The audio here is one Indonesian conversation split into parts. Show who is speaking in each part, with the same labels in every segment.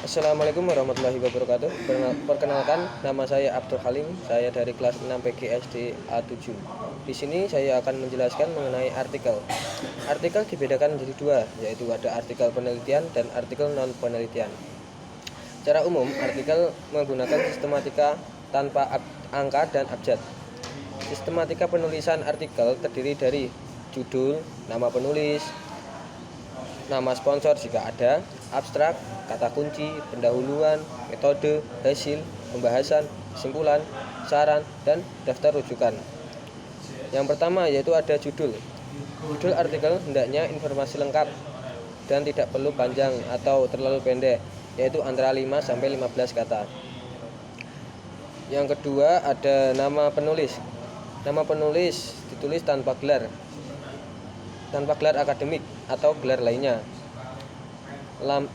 Speaker 1: Assalamualaikum warahmatullahi wabarakatuh. Perkenalkan, nama saya Abdul Halim. Saya dari kelas 6 PGSD A7. Di sini saya akan menjelaskan mengenai artikel. Artikel dibedakan menjadi dua, yaitu ada artikel penelitian dan artikel non-penelitian. Secara umum, artikel menggunakan sistematika tanpa angka dan abjad. Sistematika penulisan artikel terdiri dari judul, nama penulis, nama sponsor jika ada, abstrak, kata kunci, pendahuluan, metode, hasil, pembahasan, kesimpulan, saran, dan daftar rujukan. Yang pertama yaitu ada judul. Judul artikel hendaknya informasi lengkap dan tidak perlu panjang atau terlalu pendek, yaitu antara 5 sampai 15 kata. Yang kedua ada nama penulis. Nama penulis ditulis tanpa gelar akademik atau gelar lainnya.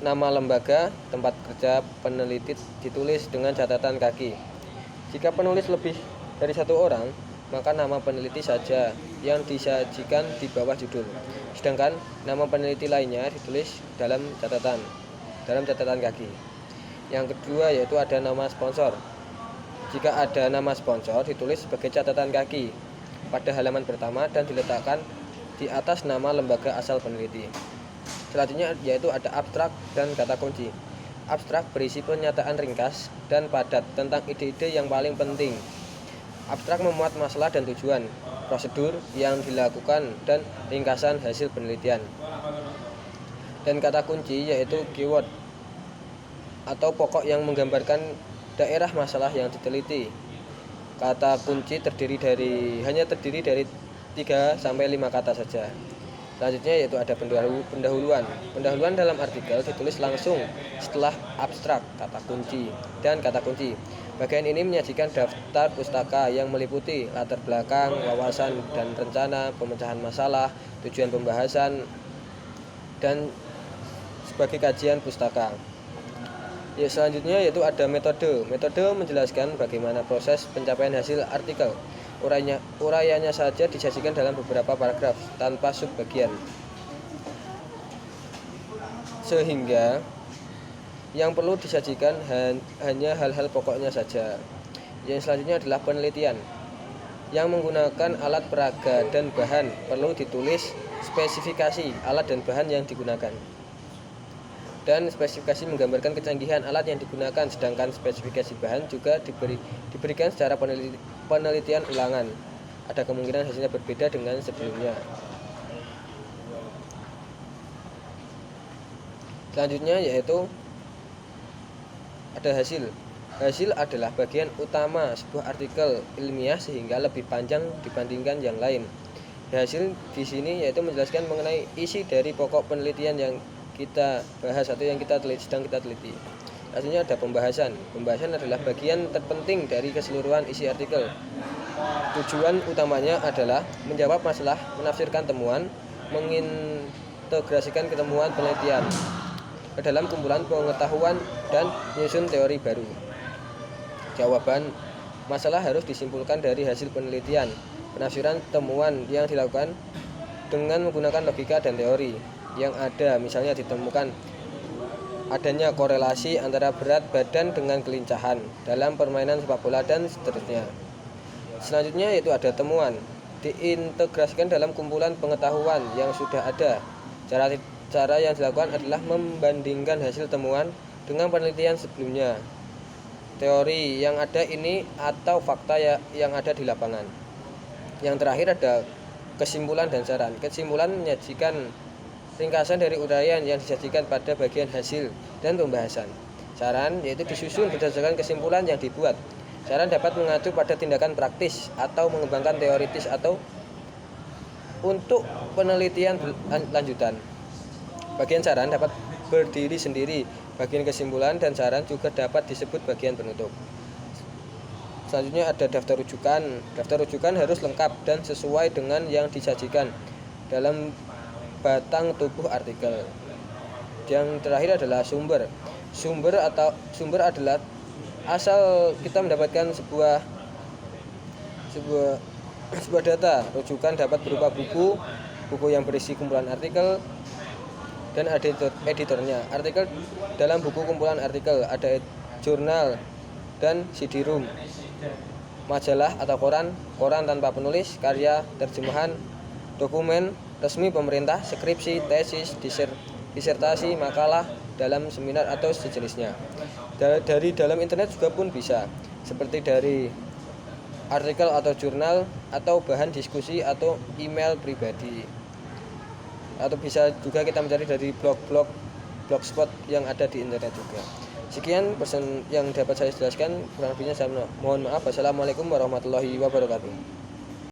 Speaker 1: Nama lembaga tempat kerja peneliti ditulis dengan catatan kaki. Jika penulis lebih dari satu orang, maka nama peneliti saja yang disajikan di bawah judul, sedangkan nama peneliti lainnya ditulis dalam catatan kaki. Yang kedua yaitu ada nama sponsor. Jika ada nama sponsor ditulis sebagai catatan kaki pada halaman pertama dan diletakkan di atas nama lembaga asal peneliti. Selanjutnya yaitu ada abstrak dan kata kunci. Abstrak berisi pernyataan ringkas dan padat tentang ide-ide yang paling penting. Abstrak memuat masalah dan tujuan, prosedur yang dilakukan, dan ringkasan hasil penelitian. Dan kata kunci yaitu keyword atau pokok yang menggambarkan daerah masalah yang diteliti. Kata kunci hanya terdiri dari 3 sampai 5 kata saja. Selanjutnya yaitu ada pendahuluan. Pendahuluan dalam artikel ditulis langsung setelah abstrak, kata kunci, dan kata kunci. Bagian ini menyajikan daftar pustaka yang meliputi latar belakang, wawasan dan rencana, pemecahan masalah, tujuan pembahasan, dan sebagai kajian pustaka. Ya, selanjutnya yaitu ada metode. Metode menjelaskan bagaimana proses pencapaian hasil artikel. Uraiannya saja disajikan dalam beberapa paragraf tanpa subbagian, sehingga yang perlu disajikan hanya hal-hal pokoknya saja. Yang selanjutnya adalah penelitian. Yang menggunakan alat peraga dan bahan perlu ditulis spesifikasi alat dan bahan yang digunakan, dan spesifikasi menggambarkan kecanggihan alat yang digunakan, sedangkan spesifikasi bahan juga diberikan secara penelitian ulangan. Ada kemungkinan hasilnya berbeda dengan sebelumnya. Selanjutnya yaitu ada hasil. Hasil adalah bagian utama sebuah artikel ilmiah sehingga lebih panjang dibandingkan yang lain. Hasil di sini yaitu menjelaskan mengenai isi dari pokok penelitian yang kita bahas atau yang sedang kita teliti. Selanjutnya ada pembahasan. Pembahasan adalah bagian terpenting dari keseluruhan isi artikel. Tujuan utamanya adalah menjawab masalah, menafsirkan temuan, mengintegrasikan ketemuan penelitian ke dalam kumpulan pengetahuan dan menyusun teori baru. Jawaban masalah harus disimpulkan dari hasil penelitian, penafsiran temuan yang dilakukan dengan menggunakan logika dan teori yang ada. Misalnya ditemukan adanya korelasi antara berat badan dengan kelincahan dalam permainan sepak bola dan seterusnya. Selanjutnya yaitu ada temuan, diintegrasikan dalam kumpulan pengetahuan yang sudah ada. Cara yang dilakukan adalah membandingkan hasil temuan dengan penelitian sebelumnya, teori yang ada ini atau fakta yang ada di lapangan. Yang terakhir ada kesimpulan dan saran. Kesimpulan menyajikan ringkasan dari uraian yang disajikan pada bagian hasil dan pembahasan. Saran yaitu disusun berdasarkan kesimpulan yang dibuat. Saran dapat mengacu pada tindakan praktis atau mengembangkan teoritis atau untuk penelitian lanjutan. Bagian saran dapat berdiri sendiri. Bagian kesimpulan dan saran juga dapat disebut bagian penutup. Selanjutnya ada daftar rujukan. Daftar rujukan harus lengkap dan sesuai dengan yang disajikan dalam batang tubuh artikel. Yang terakhir adalah sumber. Sumber adalah asal kita mendapatkan sebuah data. Rujukan dapat berupa buku yang berisi kumpulan artikel, dan editornya. Artikel dalam buku kumpulan artikel, ada jurnal dan CD-ROM, majalah atau koran tanpa penulis, karya, terjemahan, dokumen resmi pemerintah, skripsi, tesis, disertasi, makalah dalam seminar atau sejenisnya. Dari dalam internet juga pun bisa, seperti dari artikel atau jurnal, atau bahan diskusi atau email pribadi, atau bisa juga kita mencari dari blogspot yang ada di internet juga. Sekian pesan yang dapat saya jelaskan, kurang lebihnya saya mohon maaf. Wassalamualaikum warahmatullahi wabarakatuh.